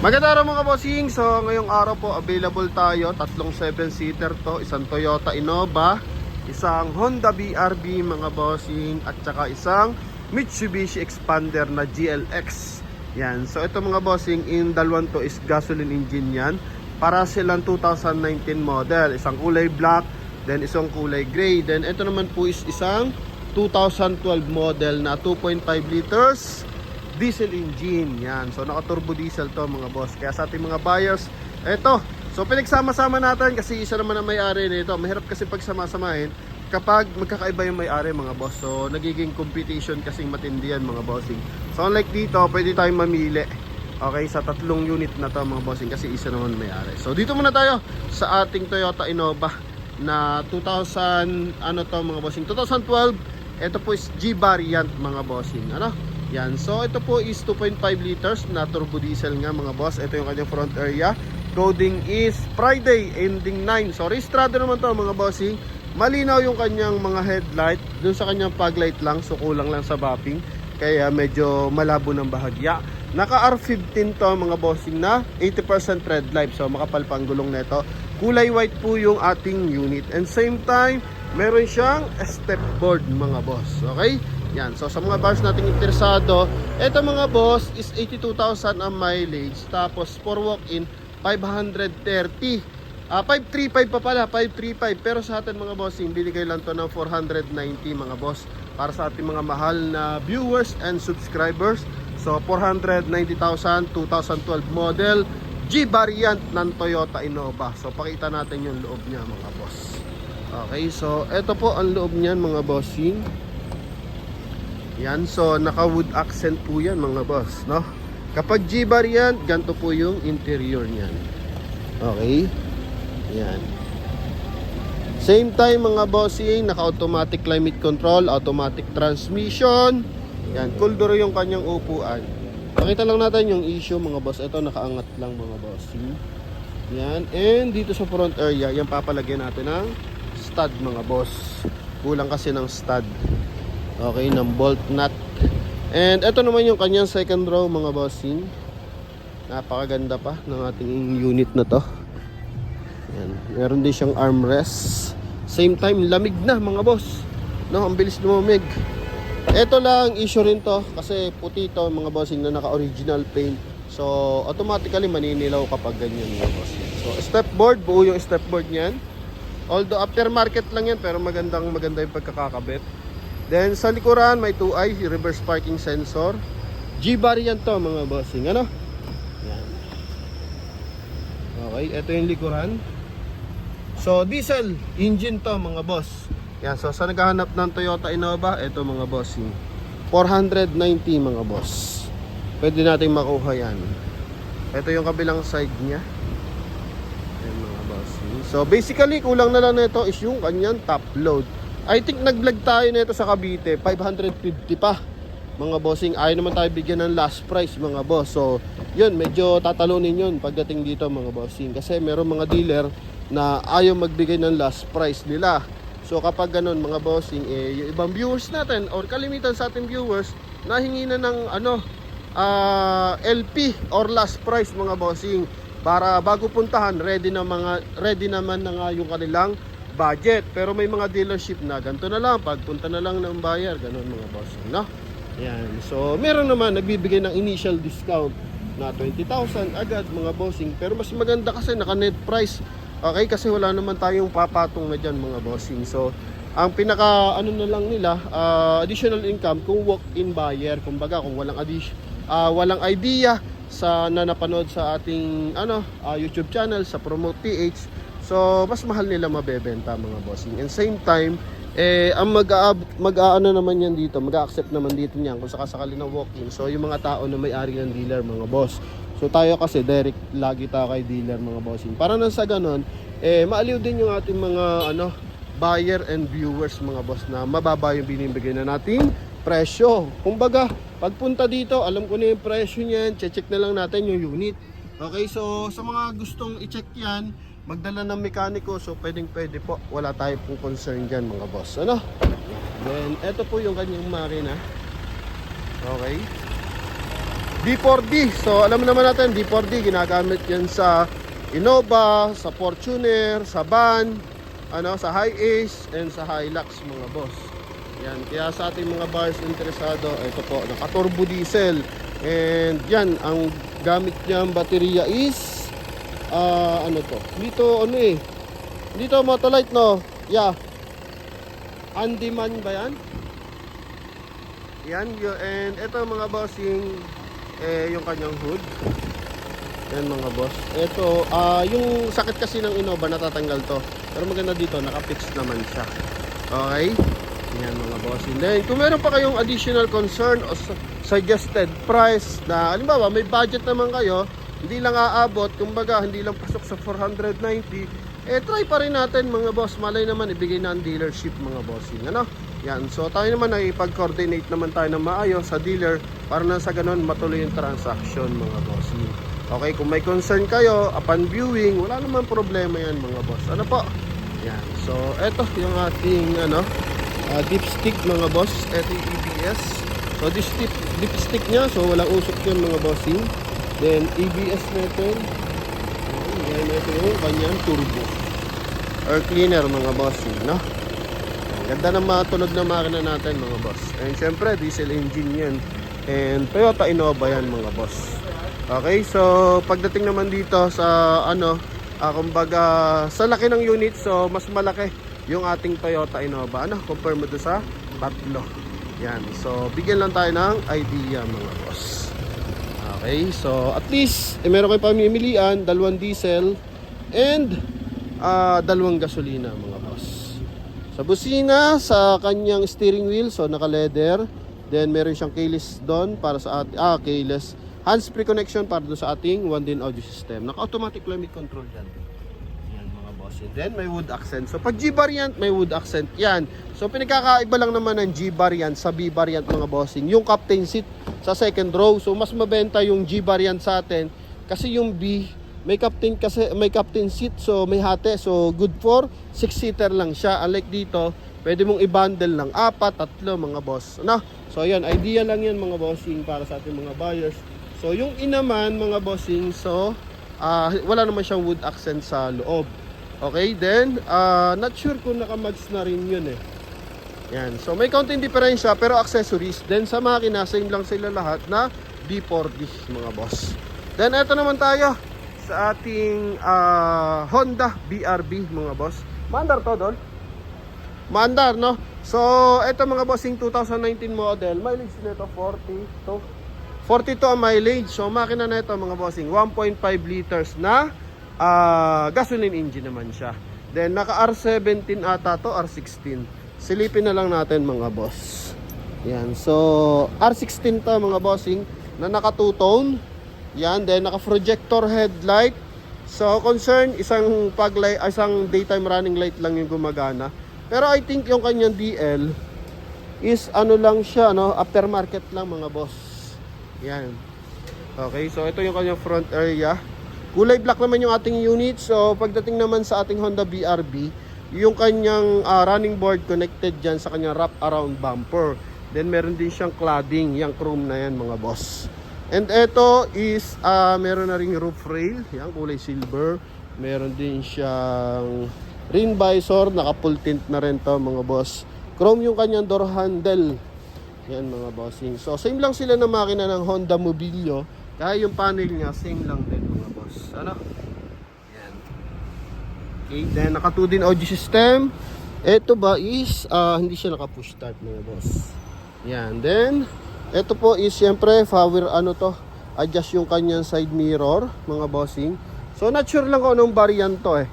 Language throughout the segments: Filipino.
Magandang araw mga bossing. So ngayong araw po available tayo, tatlong 7-seater to, isang Toyota Innova, isang Honda BRV mga bossing, at saka isang Mitsubishi Expander na GLX. Yan. So ito mga bossing, in dalawang to is gasoline engine yan. Para silang 2019 model, isang kulay black, then isang kulay gray. Then ito naman po is isang 2012 model na 2.5 liters diesel engine. Yan. So naka turbo diesel to mga boss. Kaya sa ating mga buyers, eto. So pinagsama-sama natin kasi isa naman ang may-ari nito. Mahirap kasi pagsama-samahin kapag magkakaiba yung may-ari mga boss. So nagiging competition kasing matindi yan mga bossing. So unlike dito, pwede tayong mamili. Okay, sa tatlong unit na to mga bossing kasi isa naman may-ari. So dito muna tayo sa ating Toyota Innova na 2000 ano to mga bossing, 2012. Ito po is G variant mga bossing. Ano? Yan. So ito po is 2.5 liters na turbo diesel nga mga boss. Ito yung kanyang front area. Coding is Friday ending 9. So registrado naman to mga bossing. Malinaw yung kanyang mga headlight. Doon sa kanyang fog light lang. So kulang lang sa mapping. Kaya medyo malabo ng bahagya. Naka R15 to mga bossing na 80% red light. So makapal pa ang gulong nito. Kulay white po yung ating unit. And same time, meron siyang step board mga boss. Okay? Yan. So sa mga buyers nating interesado, ito mga boss is 82,000 ang mileage. Tapos for walk-in 530. 535 pa pala, 535. Pero sa atin mga bossing, binigay lang to ng 490 mga boss. Para sa ating mga mahal na viewers and subscribers. So 490,000, 2012 model, G variant ng Toyota Innova. So pakita natin yung loob niya mga boss. Okay, so ito po ang loob niyan mga bossing. Yan, so naka wood accent po yan mga boss, no? Kapag G variant, ganito po yung interior niyan. Okay? Yan. Same time mga bossing, naka automatic climate control, automatic transmission. Yan, cool door yung kanyang upuan. Pakita lang natin yung issue mga boss. Ito nakaangat lang mga bossing. Yan, and dito sa front area, yan papalagyan natin ng stud mga boss. Kulang kasi ng stud. Okay, ng bolt nut. And ito naman yung kanyang second row mga bossing. Napakaganda pa ng ating unit na to. Yan. Meron din siyang armrest. Same time, lamig na mga boss. No, ang bilis lumamig. Ito lang, issue rin to. Kasi puti to mga bossing na naka-original paint. So, automatically maninilaw kapag ganyan mga boss. So, step board, buo yung step board niyan. Although aftermarket lang yan, pero maganda yung pagkakakabit. Then sa likuran may 2i reverse parking sensor. G variant to mga bossing, ano? Yan. Okay, ito yung likuran. So diesel engine to mga boss. Yan, so sa naghahanap ng Toyota Innova, ito mga bossing. 490 mga boss. Pwede nating makuha yan. Ito yung kabilang side niya. Yan mga bossing. So basically kulang na lang nito is yung kanyang top load. I think nag-vlog tayo nito sa Cavite, 550 pa mga bossing. Ayaw naman tayo bigyan ng last price mga boss. So yun, medyo tatalunin yun pagdating dito mga bossing. Kasi meron mga dealer na ayaw magbigay ng last price nila. So kapag ganun mga bossing, yung ibang viewers natin or kalimitan sa ating viewers, nahingi na ng LP or last price mga bossing. Para bago puntahan, ready naman na nga yung kanilang budget. Pero may mga dealership na ganito na lang, pagpunta na lang ng buyer, ganun mga boss, no? Yan. So meron naman nagbibigay ng initial discount na 20,000 agad mga bossing. Pero mas maganda kasi naka net price. Okay, kasi wala naman tayong papatong na dyan mga bossing. So ang pinaka ano na lang nila, additional income kung walk-in buyer, kumbaga kung walang idea sa napanood sa ating YouTube channel sa Promote PH. So, mas mahal nila mabebenta mga bossing. And same time, ang mag-aano naman yan dito, mag-accept naman dito niyan kung sakasakali na walk-in. So, yung mga tao na may-ari ng dealer mga boss. So, tayo kasi direct lagi tayo kay dealer mga bossing. Para nang sa ganun, maaliw din yung ating mga buyer and viewers mga boss na mababa yung binibigay na nating presyo. Kumbaga, pagpunta dito, alam ko na yung presyo niyan, check na lang natin yung unit. Okay, so sa mga gustong i-check yan, magdala ng mekaniko, so pwede po, wala tayo pong concern dyan mga boss, ano? Then eto po yung kanyang makina. Okay, D4D. So alam naman natin, D4D ginagamit yan sa Innova, sa Fortuner, sa van, sa Hi-Ace and sa Hilux mga boss. Yan, kaya sa ating mga buyers interesado, ito po, naka-turbo diesel. And yan, ang gamit niyang baterya is dito Motolite, no? Yeah. Andyman ba yan? Yan, and ito mga bossing, yung kanyang hood. Yan mga boss. Ito, yung sakit kasi ng Innova natatanggal to. Pero maganda dito, naka-fix naman siya. Okay? Yan mga bossing. Then, kung meron pa kayong additional concern o suggested price na, halimbawa, may budget naman kayo, hindi lang aabot, kumbaga, hindi lang pasok sa 490, try pa rin natin mga boss. Malay naman, ibigay na ang dealership mga bossing. Yan, so tayo naman ay pag-coordinate naman tayo ng maayos sa dealer para na sa ganun matuloy yung transaction mga bossing. Okay, kung may concern kayo upon viewing, wala naman problema yan mga boss. Ano po? Yan, so eto yung ating dipstick mga boss. Eto yung EBS. So this dipstick nya, so walang usok yun mga bossing. Then EBS natin, yan, ito yung kanyang turbo air cleaner mga bossing, no? Ganda ng matunog na makina natin mga boss. And syempre diesel engine yan. And Toyota Innova yan mga boss. Okay, so pagdating naman dito sa kumbaga sa laki ng unit, so mas malaki yung ating Toyota Innova. Compare mo doon sa tatlo. Yan, so bigyan lang tayo ng idea mga boss. Okay, so at least meron kayo pamimilian, dalawang diesel and dalawang gasolina mga boss. Sa busina, sa kanyang steering wheel, so naka-leather. Then meron siyang keyless doon para sa keyless hands-free connection para doon sa ating 1-din audio system. Naka-automatic climate control yan. Yan mga boss. And then may wood accent. So pag G variant, may wood accent yan. So pinagkakaiba lang naman ng G variant sa B variant mga bossing. Yung captain seat sa second row. So mas mabenta yung G variant sa atin kasi yung B may captain seat, so may hati, so good for 6-seater lang siya. Unlike dito, pwede mong i-bundle ng 4, 3 mga boss. So ayan, idea lang yan mga bossing para sa ating mga buyers. So yung inaman mga bossing, so wala naman siyang wood accent sa loob. Okay, then not sure kung naka-mags na rin yun Yan, so may counting diferensya pero accessories. Then sa makina, same lang sila lahat na D4D mga boss. Then eto naman tayo sa ating Honda BRB mga boss. Maandar to doon? Maandar, no? So ito mga bossing 2019 model, mileage nito 42 ang mileage. So makina na ito mga bossing 1.5 liters na gasoline engine naman siya. Then naka R17 ata to, R16. Silipin na lang natin mga boss. Yan, so R16 to mga bossing na naka two-tone. Yan, then naka-projector headlight. So concern, isang daytime running light lang yung gumagana. Pero I think yung kanyang DL is lang siya, aftermarket lang mga boss. Yan. Okay, so ito yung kanyang front area. Kulay black naman yung ating unit. So pagdating naman sa ating Honda BRB, yung kanyang running board connected dyan sa kanyang wrap around bumper. Then meron din siyang cladding, yung chrome na yan mga boss. And ito is meron na ring roof rail, yan kulay silver. Meron din siyang ring visor, naka full tint na rin to mga boss. Chrome yung kanyang door handle. Yan mga bossing. So same lang sila na makina ng Honda Mobilio. Kaya yung panel niya same lang din mga boss. Yan. Okay, then naka 2-din audio system. Ito ba is hindi siya naka push start mga boss. Yan, then ito po is siyempre power adjust yung kanyang side mirror mga bossing. So not sure lang kung anong variant to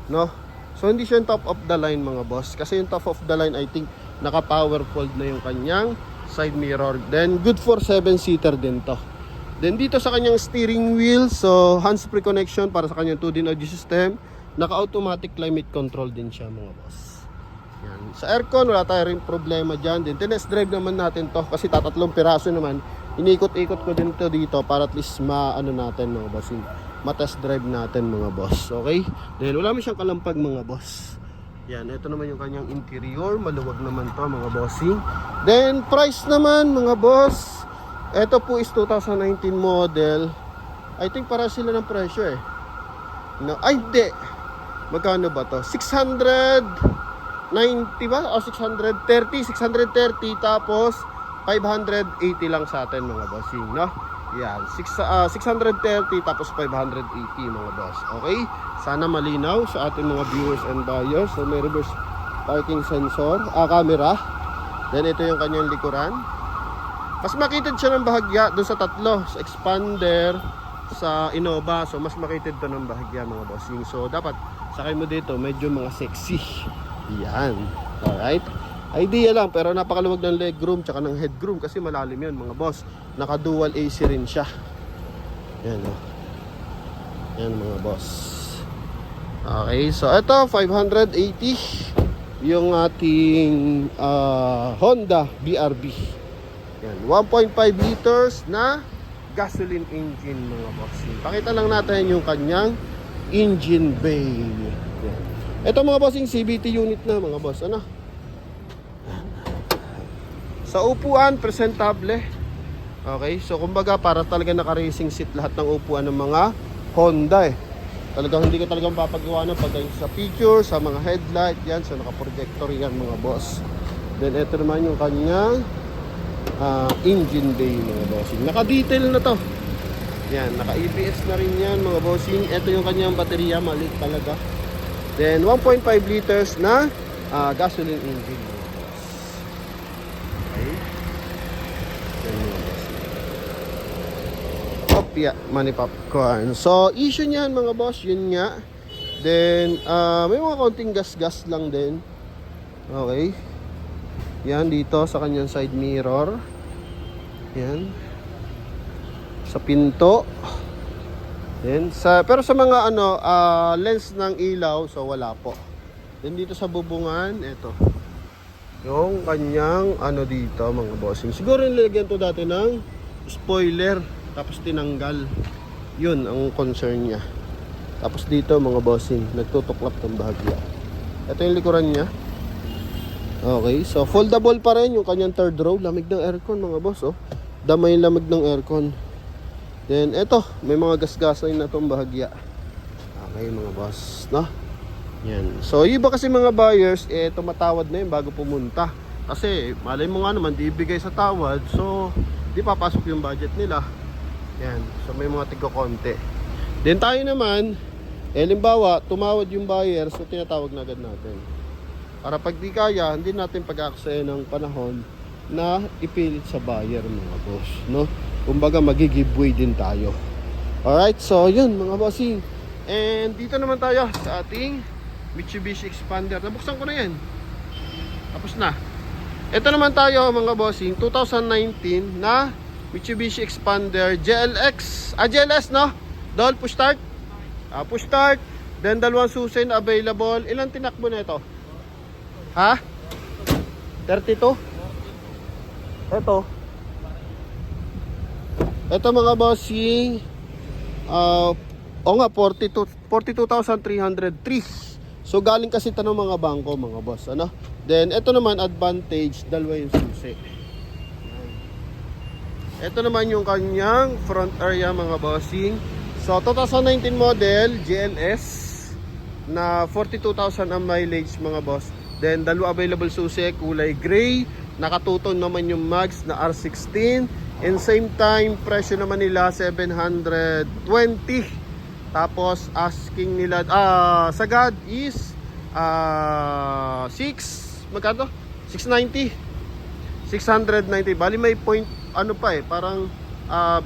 no? So hindi siya yung top of the line mga boss. Kasi yung top of the line I think naka power fold na yung kanyang side mirror. Then good for 7-seater din to. Then dito sa kanyang steering wheel, so hands-free connection para sa kanyang 2-din audio system. Naka automatic climate control din siya mga boss. Yan. Sa aircon, wala tayo rin problema dyan. Then, test drive naman natin to kasi tatatlong piraso naman. Inikot-ikot ko din to dito para at least natin mga boss. Ma-test drive natin mga boss. Okay? Dahil wala mo siyang kalampag mga boss. Yan, ito naman yung kanyang interior. Maluwag naman to mga bossing. Then, price naman mga boss. Ito po is 2019 model. I think para sila ng presyo eh. No, ay hindi. Magkano ba to? 690 ba? O 630? 630 tapos 580 lang sa atin mga bossing, no? Yan, 630 tapos 580 mga boss. Okay? Sana malinaw sa ating mga viewers and buyers. So may reverse parking sensor, camera. Then ito yung kanyang likuran. Mas makitid siya ng bahagya doon sa tatlo, sa expander, sa Innova. So mas makitid to ng bahagya mga bossing. So dapat sakay mo dito medyo mga sexy. Yan. Alright. Idea lang pero napakaluwag ng legroom tsaka ng headroom kasi malalim yun mga boss. Naka dual AC rin siya. Yan o. Yan mga boss. Okay. So ito 580 yung ating Honda BRB. Yan. 1.5 liters na gasoline engine mga boss. Pakita lang natin yung kanyang engine bay. Yan. Ito mga bossing CVT unit na mga boss. Ano? Sa upuan, presentable. Okay, so kumbaga para talaga naka-racing seat lahat ng upuan ng mga Honda eh. Talagang hindi ka talagang papagawa ng pagdating sa picture, sa mga headlight, yan, sa naka-projector yan mga boss. Then ito naman yung kanyang engine bay mga bossing. Naka-detail na to. Yan, naka-ABS na rin yan mga bossing. Ito yung kanyang baterya, maliit talaga. Then 1.5 liters na gasoline engine mga boss. Okay. Yan mga bossing. Opya, money popcorn. So issue niyan mga boss, yun nga. Then may mga konting gas-gas lang din. Okay. Yan dito sa kanyang side mirror. Yan. Sa pinto. Then pero sa mga lens ng ilaw so wala po. Then dito sa bubungan, ito. Yung kanyang dito mga bossing. Siguro nilagyan to dati ng spoiler tapos tinanggal. Yun ang concern niya. Tapos dito mga bossing, nagtutuklap ng bahagya. Ito yung likuran niya. Okay, so foldable pa rin yung kanyang third row. Lamig ng aircon mga boss, oh. Damay lamig ng aircon. Then eto, may mga gas-gasay na itong bahagya. Okay mga boss, no? Yan. So iba kasi mga buyers, tumatawad na yun bago pumunta. Kasi malay mo nga naman, di ibigay sa tawad. So, di papasok yung budget nila. Yan. So may mga tigko-konti. Then tayo naman, limbawa, tumawad yung buyer, so tinatawag na agad natin. Para pag di kaya, hindi natin pag-aksaya ng panahon na ipilit sa buyer mga boss, no? Kumbaga magi-giveaway din tayo. Alright, so yun mga bossing. And dito naman tayo sa ating Mitsubishi Expander. Nabuksan ko na yan. Tapos na. Ito naman tayo mga bossing, 2019 na Mitsubishi Expander GLX. GLS no? Dual push start. Push start. Then dalawang susi na available. Ilang tinakbo na ito? Ha? 32? Ito mga bossing, 42,303. So galing kasi ito ng mga bangko mga boss, ano? Then ito naman advantage, dalawa yung susi. Ito naman yung kanyang front area mga bossing. So 2019 model GLS na 42,000 ang mileage mga boss. Then dalawa available susi, kulay gray. Nakatuton naman yung mags na R16. And same time, presyo naman nila 720. Tapos asking nila sagad is 690. 690. Bali may point pa parang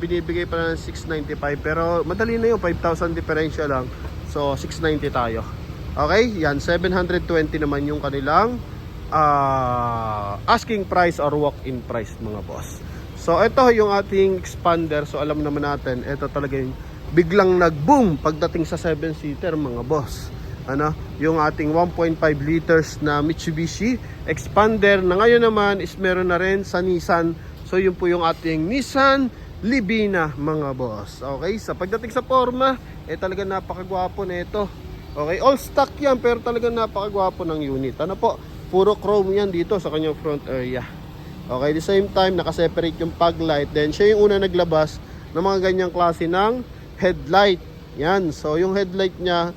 binibigay pa ng 695 pero madali na yung 5,000 diferensya lang. So 690 tayo. Okay? Yan 720 naman yung kanilang asking price or walk-in price mga boss. So ito yung ating expander. So alam naman natin, ito talaga yung biglang nag-boom pagdating sa 7-seater mga boss. Yung ating 1.5 liters na Mitsubishi Expander na ngayon naman is meron na rin sa Nissan. So yun po yung ating Nissan Livina mga boss. Okay, sa pagdating sa forma, talaga napakagwapo na ito. Okay, all stock yan pero talaga napakagwapo ng unit. Puro chrome yan dito sa kanyang front area. Okay, the same time, nakaseparate yung fog light. Then, siya yung una naglabas ng mga ganyang klase ng headlight. Yan, so yung headlight niya,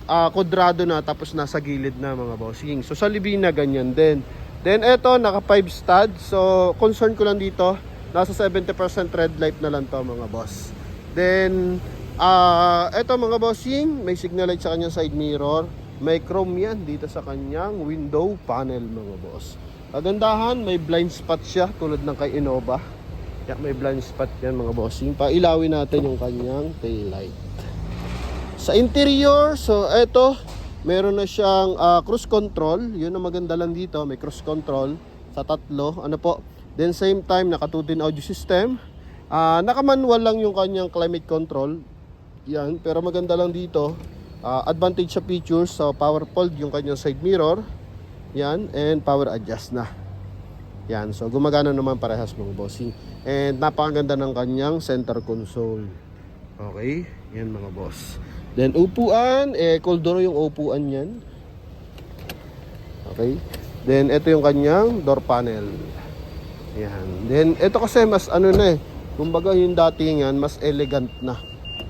kwadrado na, tapos nasa gilid na mga bossing. So, sa libina, ganyan din. Then, eto, naka 5 stud. So, concern ko lang dito, nasa 70% red light na lang to mga boss. Then, eto mga bossing, may signal light sa kanyang side mirror. May chrome yan dito sa kanyang window panel mga boss. Kagandahan, may blind spot siya tulad ng kay Innova. Yeah, may blind spot yan mga bossing. Pailawin natin yung kanyang tail light. Sa interior, so eto, meron na siyang cruise control. Yun ang maganda lang dito, may cruise control sa tatlo. Ano po? Then same time, naka 2-din audio system. Naka-manual lang yung kanyang climate control. Yan, pero maganda lang dito. Advantage sa features, so power fold yung kanyang side mirror. Yan, and power adjust na. Yan, so gumagana naman parehas mga bossing. And napakaganda ng kanyang center console. Okay, yan mga boss. Then upuan, cold door yung upuan yan. Okay, then ito yung kanyang door panel. Yan, then ito kasi mas ano na kumbaga yung datingan mas elegant na.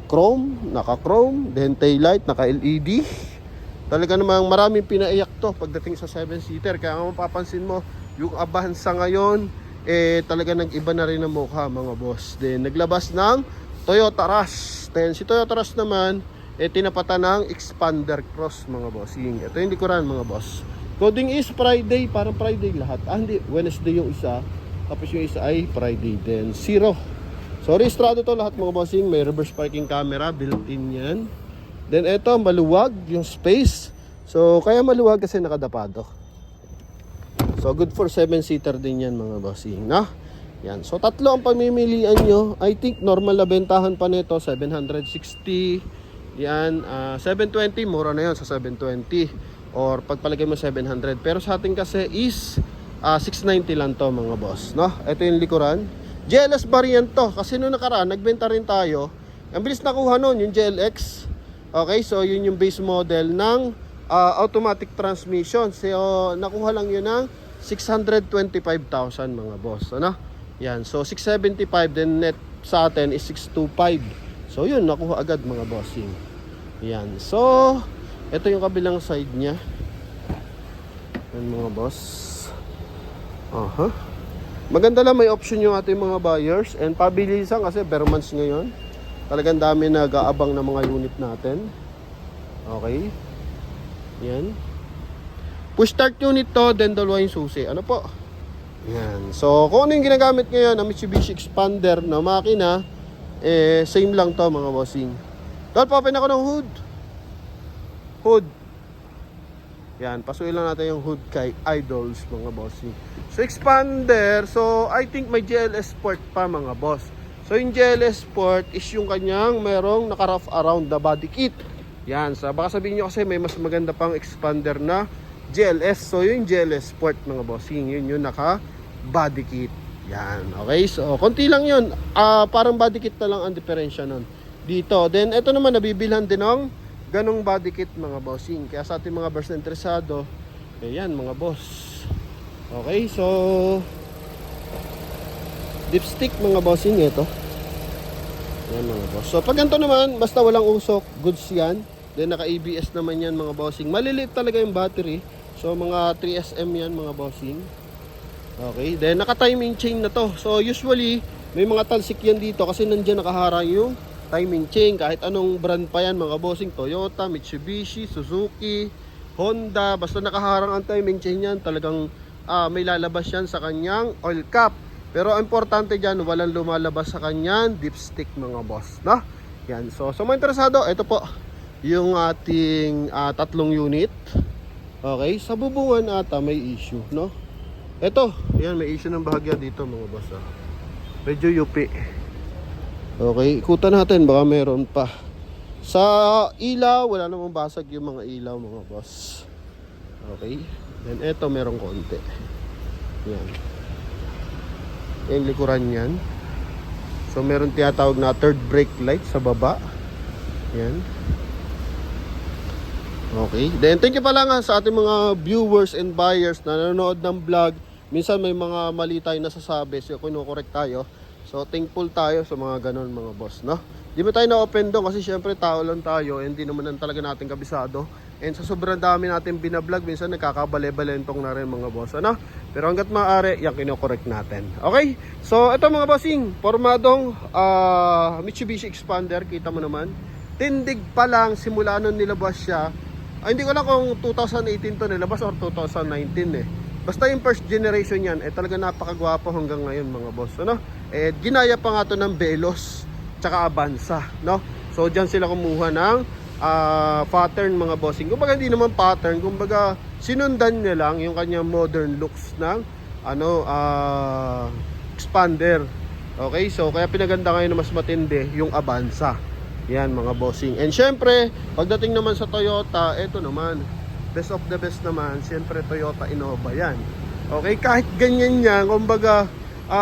Chrome, naka-chrome, then tail light, naka-LED. Talaga namang maraming pinaiyak to pagdating sa 7-seater. Kaya kung mapapansin mo, yung Avanza ngayon, talaga nag-iba na rin ang mukha mga boss. Then naglabas ng Toyota Rush. Then si Toyota Rush naman, tinapatan ng Expander Cross mga bossing. Ito yung likuran mga boss. Coding is Friday, parang Friday lahat. Hindi, Wednesday yung isa. Tapos yung isa ay Friday. Then 0. So registrado to lahat mga bossing. May reverse parking camera, built-in yan. Then ito, maluwag yung space. So kaya maluwag kasi nakadapado. So good for 7-seater din yan mga bossing, no? Yan. So tatlo ang pamimilian nyo. I think normal na bentahan pa nito 760. Yan, 720, mura na yun sa 720. Or pagpalagay mo 700. Pero sa atin kasi is 690 lang to mga boss, no? Ito yung likuran. GLS variant to. Kasi noong nakaraan, nagbenta rin tayo. Ang bilis nakuha nun, yung GLX. Okay, so yun yung base model ng automatic transmission. So nakuha lang yun ng 625,000 mga boss, ano? Yan, so 675, then net sa atin is 625. So yun, nakuha agad mga bossing. Yan, so ito yung kabilang side niya. Yan mga boss. Maganda lang, may option yung ating mga buyers. And pabilisan kasi bare months ngayon. Talagang dami nag-aabang ng mga unit natin. Okay. Yan. Push start unit to, then dalawa yung susi. Ano po? Yan. So, kung ano yung ginagamit ngayon ng Mitsubishi Expander na makina, same lang to mga bossing. Dahil pa ako ng hood. Hood. Yan. Pasuin lang natin yung hood kay Idols mga bossing. So, Expander. So, I think may GLS Sport pa mga boss. So yung GLS Sport is yung kanyang merong naka-rough around the body kit. Yan, so baka sabihin nyo kasi may mas maganda pang Expander na GLS. So yung GLS Sport mga bossing, yun yung naka-body kit. Yan, okay, so konti lang yun. Parang body kit na lang ang diferensya nun dito. Then ito naman nabibilhan din ng ganong body kit mga bossing. Kaya sa ating mga bers na interesado, yan mga boss. Okay, so dipstick mga bossing ito. Yan mga boss. So pag ganito naman, basta walang usok, goods yan. Then naka ABS naman yan mga bossing. Maliliit talaga yung battery. So mga 3SM yan mga bossing. Okay, then naka timing chain na to. So usually may mga talsik yan dito kasi nandiyan nakaharang yung timing chain. Kahit anong brand pa yan mga bossing, Toyota, Mitsubishi, Suzuki, Honda, basta nakaharang ang timing chain yan, talagang may lalabas yan sa kanyang oil cap. Pero ang importante dyan, walang lumalabas sa kanyang dipstick mga boss, no? Yan, so sa mga interesado, ito po yung ating tatlong unit. Okay, sa bubungan ata may issue, no? Ito, yan, may issue ng bahagya dito mga boss, medyo yupi. Okay, ikutan natin, baka meron pa. Sa ilaw, wala namang basag yung mga ilaw mga boss. Okay, then ito merong konti. Yan, yung likuran yan. So meron tinatawag na third brake light sa baba. Yan. Okay, then thank you pala nga sa ating mga viewers and buyers na nanonood ng vlog minsan may mga mali tayo nasasabi, so kinukorek tayo. So thankful tayo sa mga ganon mga boss, no? Di ba tayo na-open doon kasi syempre tao lang tayo, hindi naman talaga natin kabisado. And sa sobrang dami natin binablog, minsan nagkakabale-balentong na rin mga boss, ano? Pero hanggat maaari, yan kinokorek natin. Okay? So ito mga bossing, formadong Mitsubishi Expander, kita mo naman. Tindig pa lang, simula nung nilabas siya. Hindi ko lang kung 2018 to nilabas or 2019 eh. Basta yung first generation yan, talaga napakagwapo hanggang ngayon mga boss, ano? Ginaya pa nga to ng Veloz tsaka Avanza, no? So diyan sila kumuha ng pattern mga bossing. Kumbaga hindi naman pattern, kumbaga sinundan niya lang yung kanyang modern looks ng expander. Okay, so kaya pinaganda ngayon na mas matindi yung Avanza. Yan mga bossing. And syempre, pagdating naman sa Toyota, eto naman, best of the best naman, syempre Toyota Innova yan. Okay, kahit ganyan yan, kumbaga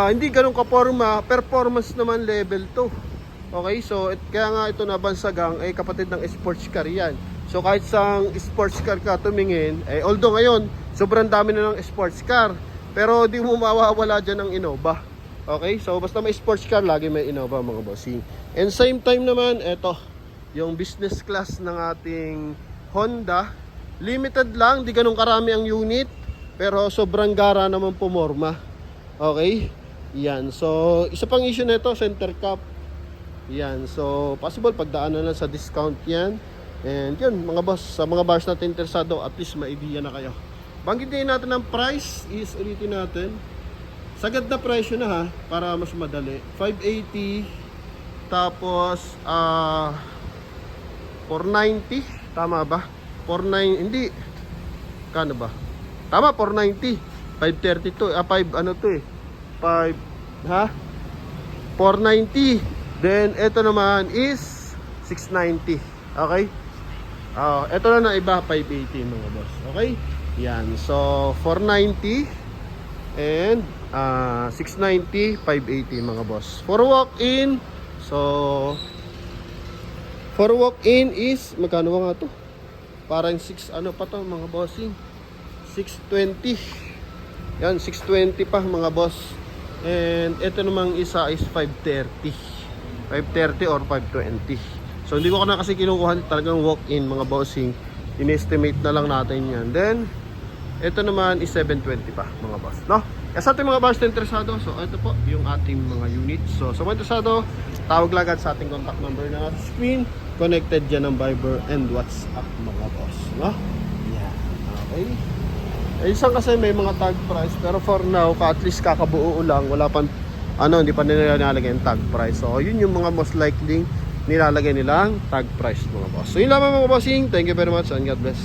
hindi ganun ka-forma, performance naman level 2. Okay, so kaya nga ito na Bansagang ay kapatid ng sports car yan. So kahit sa sports car ka tumingin, although ngayon sobrang dami na ng sports car, pero di mo mawawala dyan ng Innova. Okay, so basta may sports car, lagi may Innova mga bossing. And same time naman, eto yung business class ng ating Honda. Limited lang, di ganun karami ang unit, pero sobrang gara naman pumorma. Okay, yan. So isa pang issue nito, center cap. Yan, so possible pagdaanan lang sa discount yan. And yun mga boss, sa mga bars natin interesado, at least may idea na kayo. Banggitin natin ang price, is ulitin natin. Sagad na presyo na ha, para mas madali. 580, tapos 490, tama ba? 49, hindi. Kano ba? Tama, 490. 532, 5 ano to eh. 5 ha? 490. Then ito naman is 690. Okay? Ito na na iba 580 mga boss. Okay? Yan. So 490 and 690, 580 mga boss. For walk-in, so for walk-in is magkano nga to? Parang 6 ano pa to mga bossing? 620. Yan, 620 pa mga boss. And ito namang isa is 530. 530 or 520. So hindi ko na kasi kinukuha talagang walk-in mga bossing. In-estimate na lang natin yan. Then ito naman is 720 pa mga boss, no? Kaya sa ating mga boss na interesado, so ito po yung ating mga units. So sa mga interesado, tawag lang agad sa ating contact number na nasa screen. Connected dyan ng Viber and WhatsApp mga boss, no? Yeah, okay. Isang kasi may mga tag price, pero for now, at least kakabuo lang, wala pang hindi pa nila nilalagay yung tag price. So yun yung mga most likely nilalagay nilang tag price mga boss. So yun lamang mga bossing. Thank you very much and God bless.